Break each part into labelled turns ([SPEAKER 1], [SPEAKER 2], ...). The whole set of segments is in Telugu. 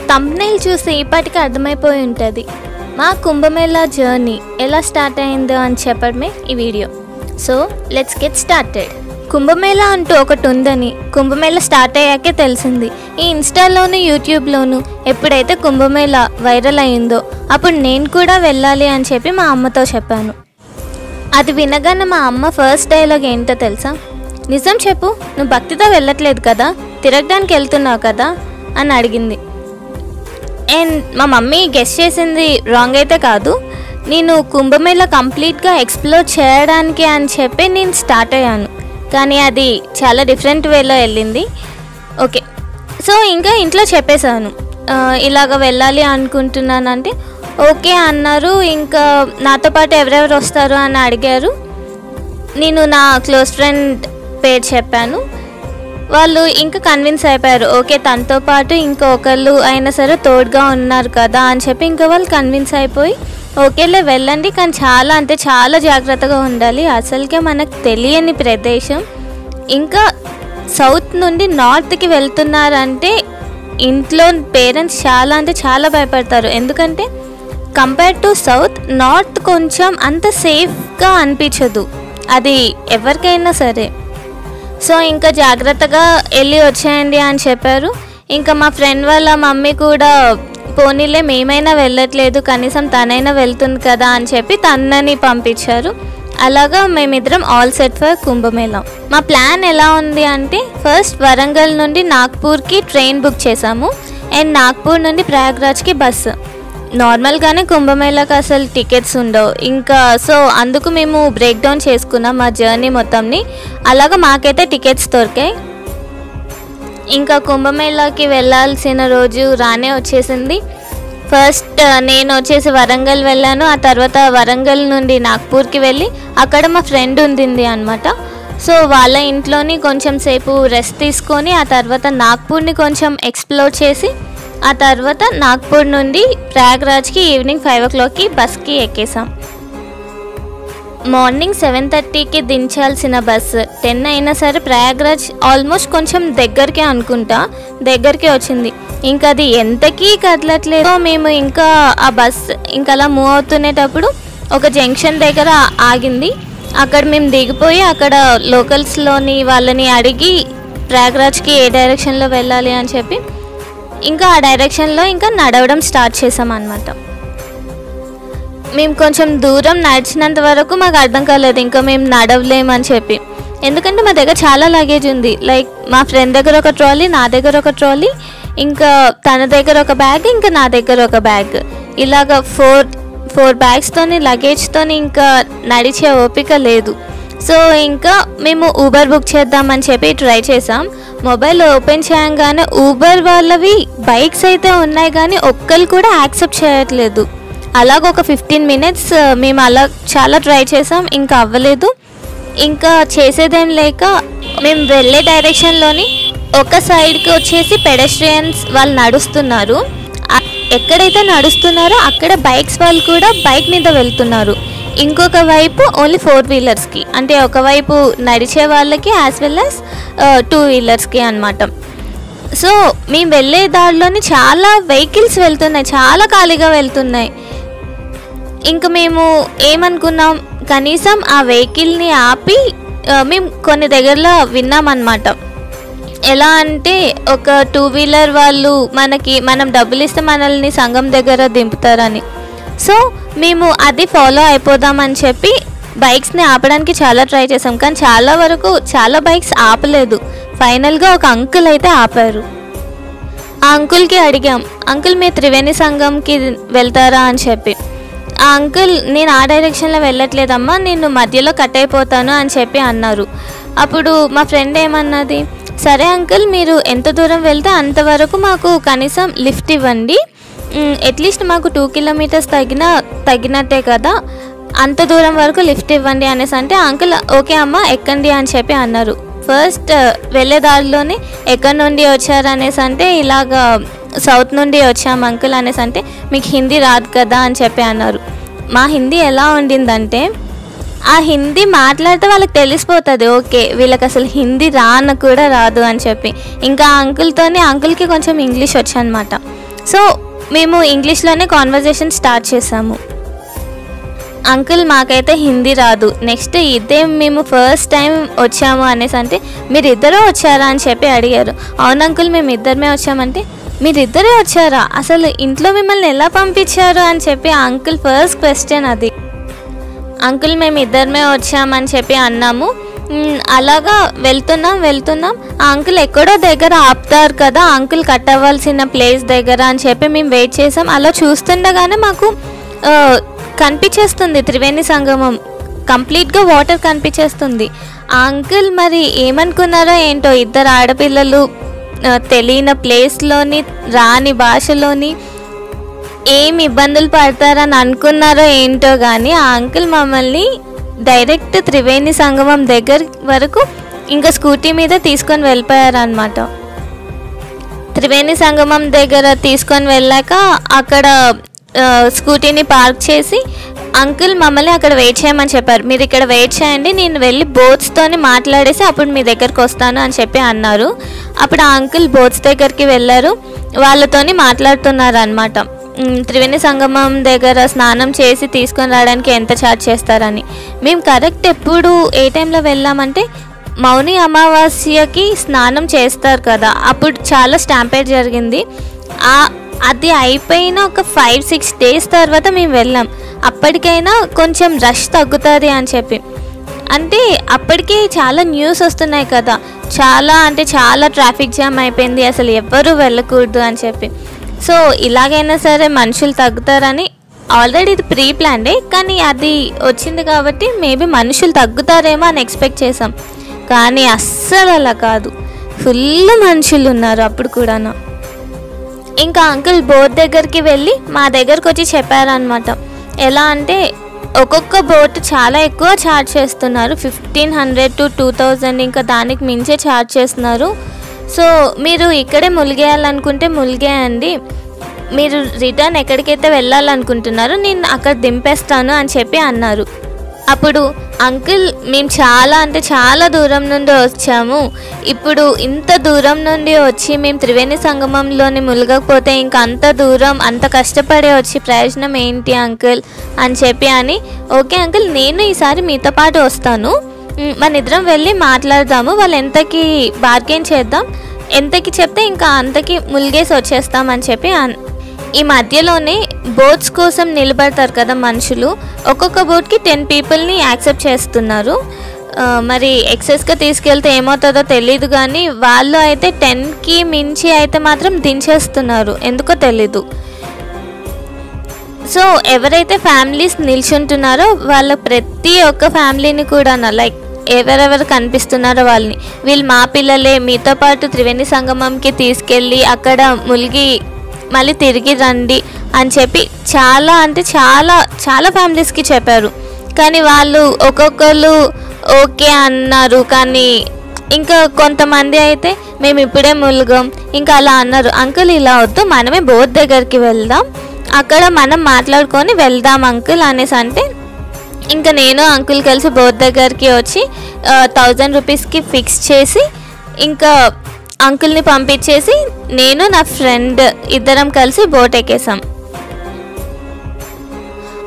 [SPEAKER 1] థంబ్నెయిల్ చూసి ఇప్పటికీ అర్థమైపోయి ఉంటుంది మా కుంభమేళా జర్నీ ఎలా స్టార్ట్ అయిందో అని చెప్పడమే ఈ video. So let's get started. Kumbh Mela అంటూ ఒకటి ఉందని కుంభమేళా స్టార్ట్ అయ్యాకే తెలిసింది. ఈ ఇన్స్టాలోను యూట్యూబ్లోను ఎప్పుడైతే కుంభమేళా వైరల్ అయిందో అప్పుడు నేను కూడా వెళ్ళాలి అని చెప్పి మా అమ్మతో చెప్పాను. అది వినగానే మా అమ్మ ఫస్ట్ డైలాగ్ ఏంటో తెలుసా? నిజం చెప్పు, నువ్వు భక్తితో వెళ్ళట్లేదు కదా, తిరగడానికి వెళ్తున్నావు కదా అని అడిగింది. అండ్ మా మమ్మీ గెస్ చేసింది రాంగ్ అయితే కాదు. నేను కుంభమేళా కంప్లీట్గా ఎక్స్ప్లోర్ చేయడానికి అని చెప్పి నేను స్టార్ట్ అయ్యాను, కానీ అది చాలా డిఫరెంట్ వేలో వెళ్ళింది. ఓకే, సో ఇంకా ఇంట్లో చెప్పేశాను ఇలాగ వెళ్ళాలి అనుకుంటున్నానంటే ఓకే అన్నారు. ఇంకా నాతో పాటు ఎవరెవరు వస్తారు అని అడిగారు. నేను నా క్లోజ్ ఫ్రెండ్ పేరు చెప్పాను. వాళ్ళు ఇంకా కన్విన్స్ అయిపోయారు. ఓకే, తనతో పాటు ఇంకొకళ్ళు అయినా సరే తోడుగా ఉన్నారు కదా అని చెప్పి ఇంకా వాళ్ళు కన్విన్స్ అయిపోయి ఓకేలే వెళ్ళండి, కానీ చాలా అంటే చాలా జాగ్రత్తగా ఉండాలి, అసలుకే మనకు తెలియని ప్రదేశం, ఇంకా సౌత్ నుండి నార్త్కి వెళ్తున్నారంటే ఇంట్లో పేరెంట్స్ చాలా అంటే చాలా భయపడతారు. ఎందుకంటే కంపేర్ టు సౌత్, నార్త్ కొంచెం అంత సేఫ్గా అనిపించదు అది ఎవరికైనా సరే. సో ఇంకా జాగ్రత్తగా వెళ్ళి వచ్చేయండి అని చెప్పారు. ఇంకా మా ఫ్రెండ్ వాళ్ళ మమ్మీ కూడా పోనీలే మేమైనా వెళ్ళట్లేదు, కనీసం తనైనా వెళ్తుంది కదా అని చెప్పి తనని పంపించారు. అలాగా మేమిద్దరం ఆల్ సెట్ ఫర్ కుంభమేళా. మా ప్లాన్ ఎలా ఉంది అంటే ఫస్ట్ వరంగల్ నుండి నాగ్పూర్కి ట్రైన్ బుక్ చేసాము అండ్ నాగ్పూర్ నుండి ప్రయాగ్రాజ్కి బస్సు. నార్మల్గానే కుంభమేళాకి అసలు టికెట్స్ ఉండవు ఇంకా, సో అందుకు మేము బ్రేక్ డౌన్ చేసుకున్నాం మా జర్నీ మొత్తంని. అలాగా మాకైతే టికెట్స్ దొరికాయి. ఇంకా కుంభమేళాకి వెళ్ళాల్సిన రోజు రానే వచ్చేసింది. ఫస్ట్ నేను వచ్చేసి వరంగల్ వెళ్ళాను. ఆ తర్వాత వరంగల్ నుండి నాగ్పూర్కి వెళ్ళి అక్కడ మా ఫ్రెండ్ ఉండింది అనమాట. సో వాళ్ళ ఇంట్లోని కొంచెం సేపు రెస్ట్ తీసుకొని ఆ తర్వాత నాగ్పూర్ని కొంచెం ఎక్స్ప్లోర్ చేసి ఆ తర్వాత నాగ్పూర్ నుండి ప్రయాగ్రాజ్కి ఈవినింగ్ 5 o'clockకి బస్కి ఎక్కేసాం. మార్నింగ్ 7:30కి దించాల్సిన బస్సు 10 అయినా సరే ప్రయాగ్రాజ్ ఆల్మోస్ట్ కొంచెం దగ్గరికి అనుకుంటా, దగ్గరికి వచ్చింది. ఇంకా అది ఎంతకీ కదలట్లేదు. మేము ఇంకా ఆ బస్ ఇంకా అలా మూవ్ అవుతునేటప్పుడు ఒక జంక్షన్ దగ్గర ఆగింది. అక్కడ మేము దిగిపోయి అక్కడ లోకల్స్లోని వాళ్ళని అడిగి ప్రయాగ్రాజ్కి ఏ డైరెక్షన్లో వెళ్ళాలి అని చెప్పి ఇంకా ఆ డైరెక్షన్లో ఇంకా నడవడం స్టార్ట్ చేసాం అన్నమాట. మేము కొంచెం దూరం నడిచినంత వరకు మాకు అర్థం కాలేదు ఇంకా మేము నడవలేమని చెప్పి, ఎందుకంటే మా దగ్గర చాలా లగేజ్ ఉంది. లైక్ మా ఫ్రెండ్ దగ్గర ఒక ట్రాలీ, నా దగ్గర ఒక ట్రాలీ, ఇంకా తన దగ్గర ఒక బ్యాగ్, ఇంకా నా దగ్గర ఒక బ్యాగ్, ఇలాగ ఫోర్ బ్యాగ్స్తోని లగేజ్తోని ఇంకా నడిచే ఓపిక లేదు. సో ఇంకా మేము ఊబర్ బుక్ చేద్దామని చెప్పి ట్రై చేసాం. మొబైల్ ఓపెన్ చేయగానే ఊబర్ వాళ్ళవి బైక్స్ అయితే ఉన్నాయి కానీ ఒక్కరు కూడా యాక్సెప్ట్ చేయట్లేదు. అలాగ ఒక 15 minutes మేము అలా చాలా ట్రై చేసాం, ఇంకా అవ్వలేదు. ఇంకా చేసేదేం లేక మేము వెళ్ళే డైరెక్షన్లోని ఒక సైడ్కి వచ్చేసి పెడెస్ట్రియన్స్ వాళ్ళు నడుస్తున్నారు, ఎక్కడైతే నడుస్తున్నారో అక్కడ బైక్స్ వాళ్ళు కూడా బైక్ మీద వెళ్తున్నారు. ఇంకొక వైపు ఓన్లీ 4 wheelersకి, అంటే ఒకవైపు నడిచే వాళ్ళకి యాజ్ వెల్ యాజ్ 2 wheelersకి అనమాట. సో మేము వెళ్ళే దారిలోని చాలా వెహికల్స్ వెళ్తున్నాయి, చాలా ఖాళీగా వెళ్తున్నాయి. ఇంకా మేము ఏమనుకున్నాం, కనీసం ఆ వెహికల్ని ఆపి మేము కొన్ని దగ్గరలో విన్నామన్నమాట. ఎలా అంటే ఒక 2 wheeler వాళ్ళు మనం డబ్బులు ఇస్తే మనల్ని సంఘం దగ్గర దింపుతారని. సో మేము అది ఫాలో అయిపోదామని చెప్పి బైక్స్ని ఆపడానికి చాలా ట్రై చేసాం, కానీ చాలా బైక్స్ ఆపలేదు. ఫైనల్గా ఒక అంకుల్ అయితే ఆపారు. ఆ అంకుల్కి అడిగాం, అంకుల్ మీరు త్రివేణి సంఘంకి వెళ్తారా అని చెప్పి. ఆ అంకుల్ నేను ఆ డైరెక్షన్లో వెళ్ళట్లేదమ్మా, నేను మధ్యలో కట్ అయిపోతాను అని చెప్పి అన్నారు. అప్పుడు మా ఫ్రెండ్ ఏమన్నది, సరే అంకుల్ మీరు ఎంత దూరం వెళ్తే అంతవరకు మాకు కనీసం లిఫ్ట్ ఇవ్వండి, అట్లీస్ట్ మాకు 2 kilometers తగ్గినట్టే కదా, అంత దూరం వరకు లిఫ్ట్ ఇవ్వండి అనేసి అంటే అంకుల్ ఓకే అమ్మ ఎక్కండి అని చెప్పి అన్నారు. ఫస్ట్ వెళ్ళే దారిలోనే ఎక్కడి నుండి వచ్చారు అనేసి అంటే ఇలాగా సౌత్ నుండి వచ్చాము అంకుల్ అనేసి అంటే మీకు హిందీ రాదు కదా అని చెప్పి అన్నారు. మా హిందీ ఎలా ఉండిందంటే ఆ హిందీ మాట్లాడితే వాళ్ళకి తెలిసిపోతుంది, ఓకే వీళ్ళకి అసలు హిందీ రాను కూడా రాదు అని చెప్పి. ఇంకా అంకుల్కి కొంచెం ఇంగ్లీష్ వచ్చనమాట. సో మేము ఇంగ్లీష్లోనే కాన్వర్జేషన్ స్టార్ట్ చేసాము. అంకుల్ మాకైతే హిందీ రాదు, నెక్స్ట్ ఇదే మేము ఫస్ట్ టైం వచ్చాము అనేసి అంటే మీరు ఇద్దరే వచ్చారా అని చెప్పి అడిగారు. అవును అంకుల్ మేము ఇద్దరమే వచ్చామంటే మీరిద్దరే వచ్చారా, అసలు ఇంట్లో మిమ్మల్ని ఎలా పంపించారు అని చెప్పి ఆ అంకుల్ ఫస్ట్ క్వశ్చన్ అది. అంకుల్ మేము ఇద్దరమే వచ్చామని చెప్పి అన్నాము. అలాగా వెళ్తున్నాం ఆ అంకుల్ ఎక్కడో దగ్గర ఆపుతారు కదా, అంకుల్ కట్ అవ్వాల్సిన ప్లేస్ దగ్గర అని చెప్పి మేము వెయిట్ చేసాం. అలా చూస్తుండగానే మాకు కనిపించేస్తుంది త్రివేణి సంగమం, కంప్లీట్గా వాటర్ కనిపించేస్తుంది. ఆ అంకుల్ మరి ఏమనుకున్నారో ఏంటో, ఇద్దరు ఆడపిల్లలు తెలియని ప్లేస్లోని రాని భాషలోని ఏమి ఇబ్బందులు పడతారని అనుకున్నారో ఏంటో కానీ ఆ అంకుల్ మమ్మల్ని డైరెక్ట్ త్రివేణి సంగమం దగ్గర వరకు ఇంకా స్కూటీ మీద తీసుకొని వెళ్ళిపోయారనమాట. త్రివేణి సంగమం దగ్గర తీసుకొని వెళ్ళాక అక్కడ స్కూటీని పార్క్ చేసి అంకుల్ మమ్మల్ని అక్కడ వెయిట్ చేయమని చెప్పారు. మీరు ఇక్కడ వెయిట్ చేయండి, నేను వెళ్ళి బోట్స్తోని మాట్లాడేసి అప్పుడు మీ దగ్గరకు వస్తాను అని చెప్పి అన్నారు. అప్పుడు ఆ అంకుల్ బోట్స్ దగ్గరికి వెళ్ళారు, వాళ్ళతోని మాట్లాడుతున్నారు అనమాట. త్రివేణి సంగమం దగ్గర స్నానం చేసి తీసుకొని రావడానికి ఎంత ఛార్జ్ చేస్తారని. మేము కరెక్ట్ ఎప్పుడు ఏ టైంలో వెళ్ళామంటే మౌని అమావాస్యకి స్నానం చేస్తారు కదా, అప్పుడు చాలా స్టాంపేడ్ జరిగింది. అది అయిపోయిన ఒక 5-6 days తర్వాత మేము వెళ్ళాం. అప్పటికైనా కొంచెం రష్ తగ్గుతుంది అని చెప్పి, అంటే అప్పటికే చాలా న్యూస్ వస్తున్నాయి కదా, చాలా ట్రాఫిక్ జామ్ అయిపోయింది, అసలు ఎవ్వరూ వెళ్ళకూడదు అని చెప్పి. సో ఇలాగైనా సరే మనుషులు తగ్గుతారని, ఆల్రెడీ ఇది ప్రీ ప్లాన్డే కానీ అది వచ్చింది కాబట్టి మేబీ మనుషులు తగ్గుతారేమో అని ఎక్స్పెక్ట్ చేసాం. కానీ అస్సలు అలా కాదు, ఫుల్ మనుషులు ఉన్నారు అప్పుడు కూడా. ఇంకా అంకుల్ బోట్ దగ్గరికి వెళ్ళి మా దగ్గరకు వచ్చి చెప్పారనమాట. ఎలా అంటే ఒక్కొక్క బోట్ చాలా ఎక్కువ ఛార్జ్ చేస్తున్నారు, 1500 to 2000 ఇంకా దానికి మించే ఛార్జ్ చేస్తున్నారు. సో మీరు ఇక్కడే ములిగేయాలనుకుంటే ములిగేయండి, మీరు రిటర్న్ ఎక్కడికైతే వెళ్ళాలనుకుంటున్నారో నేను అక్కడ దింపేస్తాను అని చెప్పి అన్నారు. అప్పుడు అంకుల్ మేము చాలా దూరం నుండి వచ్చాము, ఇప్పుడు ఇంత దూరం నుండి వచ్చి మేము త్రివేణి సంగమంలోని ములగకపోతే ఇంకా అంత దూరం అంత కష్టపడే వచ్చి ప్రయోజనం ఏంటి అంకుల్ అని చెప్పి అని. ఓకే అంకుల్ నేను ఈసారి మీతో పాటు వస్తాను, మన ఇద్దరం వెళ్ళి మాట్లాడదాము, వాళ్ళు ఎంతకి బార్గెన్ చేద్దాం, ఎంతకి చెప్తే ఇంకా అంతకి ములిగేసి వచ్చేస్తామని చెప్పి ఈ మధ్యలోనే బోట్స్ కోసం నిలబడతారు కదా మనుషులు, ఒక్కొక్క బోట్కి 10 peopleని యాక్సెప్ట్ చేస్తున్నారు. మరి ఎక్సెస్గా తీసుకెళ్తే ఏమవుతుందో తెలీదు కానీ వాళ్ళు అయితే 10కి మించి అయితే మాత్రం దించేస్తున్నారు, ఎందుకో తెలీదు. సో ఎవరైతే ఫ్యామిలీస్ నిల్చుంటున్నారో వాళ్ళ ప్రతి ఒక్క ఫ్యామిలీని కూడా లైక్ ఎవరెవరు కనిపిస్తున్నారో వాళ్ళని, వీళ్ళు మా పిల్లలే, మీతో పాటు త్రివేణి సంగమంకి తీసుకెళ్ళి అక్కడ ములిగి మళ్ళీ తిరిగి రండి అని చెప్పి చాలా ఫ్యామిలీస్కి చెప్పారు. కానీ వాళ్ళు ఒక్కొక్కరు ఓకే అన్నారు, కానీ ఇంకా కొంతమంది అయితే మేము ఇప్పుడే ములుగాం ఇంకా అలా అన్నారు. అంకుల్ ఇలా వద్దు, మనమే బోట్ దగ్గరికి వెళ్దాం, అక్కడ మనం మాట్లాడుకొని వెళ్దాం అంకుల్ అనేసి అంటే ఇంకా నేను అంకుల్ కలిసి బోట్ దగ్గరికి వచ్చి 1000 rupeesకి ఫిక్స్ చేసి ఇంకా అంకుల్ని పంపించేసి నేను నా ఫ్రెండ్ ఇద్దరం కలిసి బోట్ ఎక్కేసాం.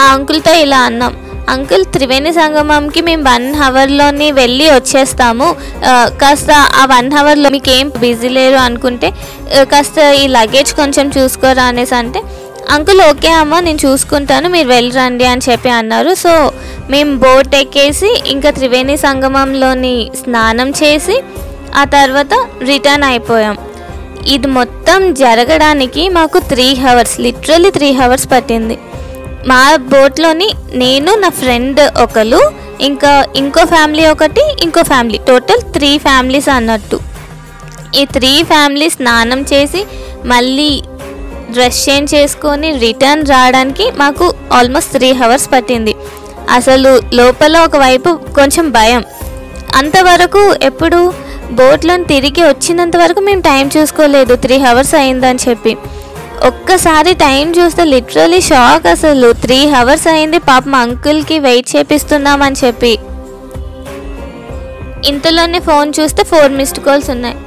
[SPEAKER 1] ఆ అంకుల్తో ఇలా అన్నాం, అంకుల్ త్రివేణి సంగమంకి మేము 1 hourలోని వెళ్ళి వచ్చేస్తాము, కాస్త ఆ 1 hourలో మీకు ఏం బిజీ లేరు అనుకుంటే కాస్త ఈ లగేజ్ కొంచెం చూసుకోరా అనేసి అంటే అంకుల్ ఓకే అమ్మ నేను చూసుకుంటాను మీరు వెళ్ళరండి అని చెప్పి అన్నారు. సో మేము బోట్ ఎక్కేసి ఇంకా త్రివేణి సంగమంలోని స్నానం చేసి ఆ తర్వాత రిటర్న్ అయిపోయాం. ఇది మొత్తం జరగడానికి మాకు 3 hours, లిటరల్లీ 3 hours పట్టింది. మా బోట్లోని నేను నా ఫ్రెండ్ ఒకరు ఇంకా ఇంకో ఫ్యామిలీ ఒకటి ఇంకో ఫ్యామిలీ, టోటల్ 3 families అన్నట్టు. ఈ 3 families స్నానం చేసి మళ్ళీ డ్రెస్ చేంజ్ చేసుకొని రిటర్న్ రావడానికి మాకు ఆల్మోస్ట్ 3 hours పట్టింది. అసలు లోపల ఒకవైపు కొంచెం భయం, అంతవరకు ఎప్పుడు బోట్లో తిరిగి వచ్చినంత వరకు మేము టైం చూసుకోలేదు 3 hours అయిందని చెప్పి. ఒక్కసారి టైం చూస్తే లిటరలీ షాక్, అసలు 3 hours అయింది పాపం అంకుల్కి వెయిట్ చేపిస్తున్నామని చెప్పి. ఇంతలోనే ఫోన్ చూస్తే 4 missed calls ఉన్నాయి.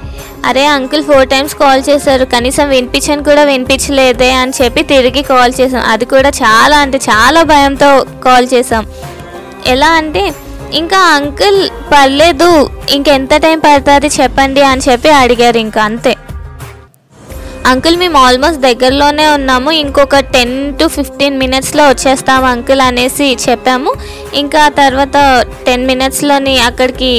[SPEAKER 1] అరే అంకుల్ 4 times కాల్ చేశారు, కనీసం వినిపించని కూడా వినిపించలేదే అని చెప్పి తిరిగి కాల్ చేసాం. అది కూడా చాలా అంటే చాలా భయంతో కాల్ చేసాం. ఎలా అంటే ఇంకా అంకుల్ పర్లేదు ఇంకెంత టైం పడుతుంది చెప్పండి అని చెప్పి అడిగారు. ఇంకా అంతే, అంకుల్ మేము ఆల్మోస్ట్ దగ్గరలోనే ఉన్నాము, ఇంకొక 10 to 15 minutesలో వచ్చేస్తాము అంకుల్ అనేసి చెప్పాము. ఇంకా తర్వాత 10 minutesలోని అక్కడికి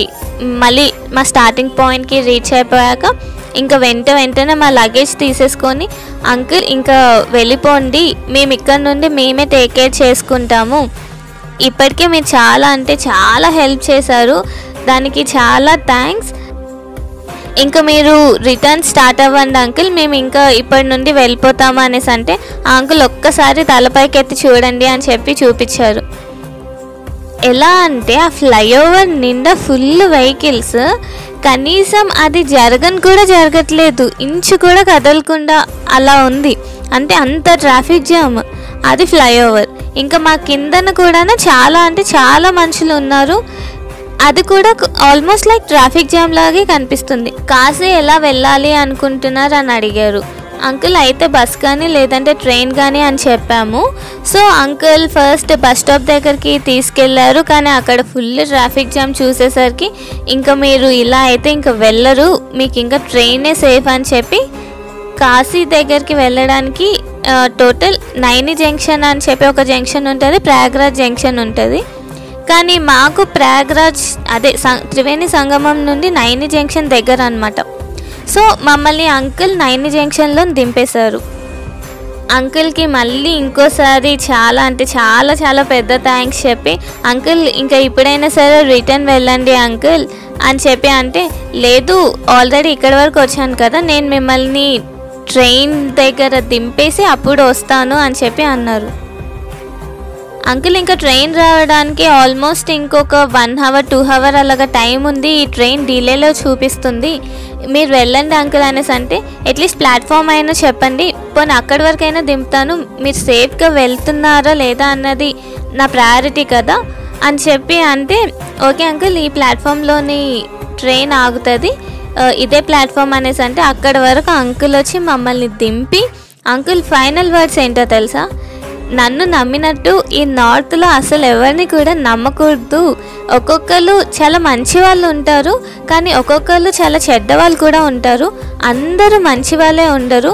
[SPEAKER 1] మళ్ళీ మా స్టార్టింగ్ పాయింట్కి రీచ్ అయిపోయాక ఇంకా వెంటనే మా లగేజ్ తీసేసుకొని అంకుల్ ఇంకా వెళ్ళిపోండి, మేము ఇక్కడ నుండి మేమే టేక్ కేర్ చేసుకుంటాము, ఇప్పటికే మీరు చాలా అంటే చాలా హెల్ప్ చేశారు, దానికి చాలా థ్యాంక్స్, ఇంకా మీరు రిటర్న్ స్టార్ట్ అవ్వండి అంకుల్, మేము ఇంకా ఇప్పటి నుండి వెళ్ళిపోతాము అనేసి అంటే ఆ అంకుల్ ఒక్కసారి తలపైకి ఎత్తి చూడండి అని చెప్పి చూపించారు. ఎలా అంటే ఆ ఫ్లైఓవర్ నిండా ఫుల్ వెహికల్స్, కనీసం అది జరగని కూడా జరగట్లేదు, ఇంచు కూడా కదలకుండా అలా ఉంది, అంటే అంత ట్రాఫిక్ జామ్. అది ఫ్లైఓవర్. ఇంకా మా కిందన కూడా చాలా అంటే చాలా మనుషులు ఉన్నారు, అది కూడా ఆల్మోస్ట్ లైక్ ట్రాఫిక్ జామ్ లాగే కనిపిస్తుంది. కాశీ ఎలా వెళ్ళాలి అనుకుంటున్నారు అని అడిగారు. అంకుల్ అయితే బస్ కానీ లేదంటే ట్రైన్ కానీ అని చెప్పాము. So uncle first bus stop దగ్గరికి తీసుకెళ్లారు, కానీ అక్కడ ఫుల్ ట్రాఫిక్ జామ్ చూసేసరికి ఇంకా మీరు ఇలా అయితే ఇంకా వెళ్ళరు, మీకు ఇంకా ట్రైనే సేఫ్ అని చెప్పి కాశీ దగ్గరికి వెళ్ళడానికి టోటల్ నైని జంక్షన్ అని చెప్పి ఒక జంక్షన్ ఉంటుంది, ప్రయాగ్రాజ్ జంక్షన్ ఉంటుంది. కానీ మాకు ప్రయాగ్రాజ్ అదే త్రివేణి సంగమం నుండి నైని జంక్షన్ దగ్గర అనమాట. సో మమ్మల్ని అంకుల్ నైని జంక్షన్లో దింపేశారు. అంకుల్కి మళ్ళీ ఇంకోసారి చాలా అంటే చాలా చాలా పెద్ద థ్యాంక్స్ చెప్పి అంకుల్ ఇంకా ఇప్పుడైనా సరే రిటర్న్ వెళ్ళండి అంకుల్ అని చెప్పి అంటే, లేదు ఆల్రెడీ ఇక్కడి వరకు వచ్చాను కదా, నేను మిమ్మల్ని ట్రైన్ దగ్గర దింపేసి అప్పుడు వస్తాను అని చెప్పి అన్నారు. అంకుల్ ఇంకా ట్రైన్ రావడానికి ఆల్మోస్ట్ ఇంకొక 1 hour 2 hour అలాగా టైం ఉంది, ఈ ట్రైన్ డిలేలో చూపిస్తుంది, మీరు వెళ్ళండి అంకుల్ అనేసి అంటే అట్లీస్ట్ ప్లాట్ఫామ్ అయినా చెప్పండి, పోనీ అక్కడి వరకైనా దింపుతాను, మీరు సేఫ్గా వెళ్తున్నారా లేదా అన్నది నా ప్రయారిటీ కదా అని చెప్పి అంటే, ఓకే అంకుల్ ఈ ప్లాట్ఫామ్లోని ట్రైన్ ఆగుతుంది, ఇదే ప్లాట్ఫామ్ అనేసి అంటే అక్కడి వరకు అంకుల్ వచ్చి మమ్మల్ని దింపి, అంకుల్ ఫైనల్ వర్డ్స్ ఏంటో తెలుసా, నన్ను నమ్మినట్టు ఈ నార్త్లో అసలు ఎవరిని కూడా నమ్మకూడదు, ఒక్కొక్కరు చాలా మంచి వాళ్ళు ఉంటారు కానీ ఒక్కొక్కరు చాలా చెడ్డ వాళ్ళు కూడా ఉంటారు, అందరూ మంచి వాళ్ళే ఉండరు,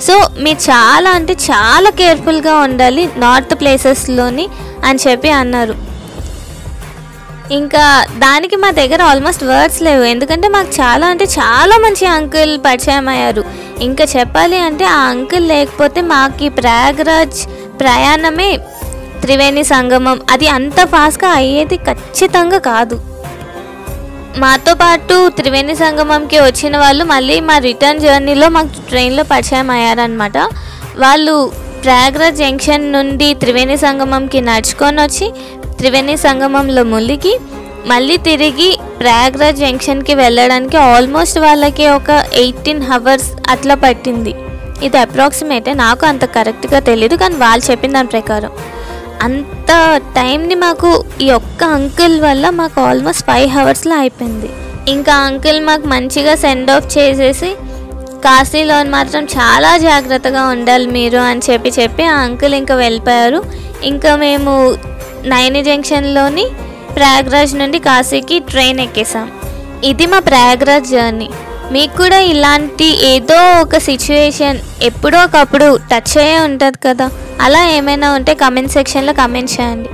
[SPEAKER 1] సో మీరు చాలా అంటే చాలా కేర్ఫుల్గా ఉండాలి నార్త్ ప్లేసెస్లోని అని చెప్పి అన్నారు. ఇంకా దానికి మా దగ్గర ఆల్మోస్ట్ వర్డ్స్ లేవు, ఎందుకంటే మాకు చాలా అంటే చాలా మంచి అంకుల్ పరిచయం అయ్యారు. ఇంకా చెప్పాలి అంటే ఆ అంకుల్ లేకపోతే మాకు ఈ ప్రయాగ్రాజ్ ప్రయాణమే త్రివేణి సంగమం అది అంత ఫాస్ట్గా అయ్యేది ఖచ్చితంగా కాదు. మాతో పాటు త్రివేణి సంగమంకి వచ్చిన వాళ్ళు మళ్ళీ మా రిటర్న్ జర్నీలో మాకు ట్రైన్లో పరిచయం అయ్యారనమాట. వాళ్ళు ప్రయాగ్రాజ్ జంక్షన్ నుండి త్రివేణి సంగమంకి నడుచుకొని వచ్చి త్రివేణి సంగమంలో ములిగి మళ్ళీ తిరిగి ప్రయాగ్రాజ్ జంక్షన్కి వెళ్ళడానికి ఆల్మోస్ట్ వాళ్ళకి ఒక 18 hours అట్లా పట్టింది. ఇది అప్రాక్సిమేటే, నాకు అంత కరెక్ట్గా తెలియదు కానీ వాళ్ళు చెప్పిన దాని ప్రకారం అంత టైంని మాకు ఈ ఒక్క అంకుల్ వల్ల మాకు ఆల్మోస్ట్ 5 hours అయిపోయింది. ఇంకా అంకుల్ మాకు మంచిగా సెండ్ ఆఫ్ చేసేసి కాశీలో మాత్రం చాలా జాగ్రత్తగా ఉండాలి మీరు అని చెప్పి ఆ అంకుల్ ఇంకా వెళ్ళిపోయారు. ఇంకా మేము నైని జంక్షన్లోని ప్రయాగ్రాజ్ నుండి కాశీకి ట్రైన్ ఎక్కేసాం. ఇది మా ప్రయాగ్రాజ్ జర్నీ. మీకు కూడా ఇలాంటి ఏదో ఒక సిచ్యువేషన్ ఎప్పుడో ఒకప్పుడు టచ్ అయ్యే ఉంటుంది కదా, అలా ఏమైనా ఉంటే కమెంట్ సెక్షన్లో కమెంట్ చేయండి.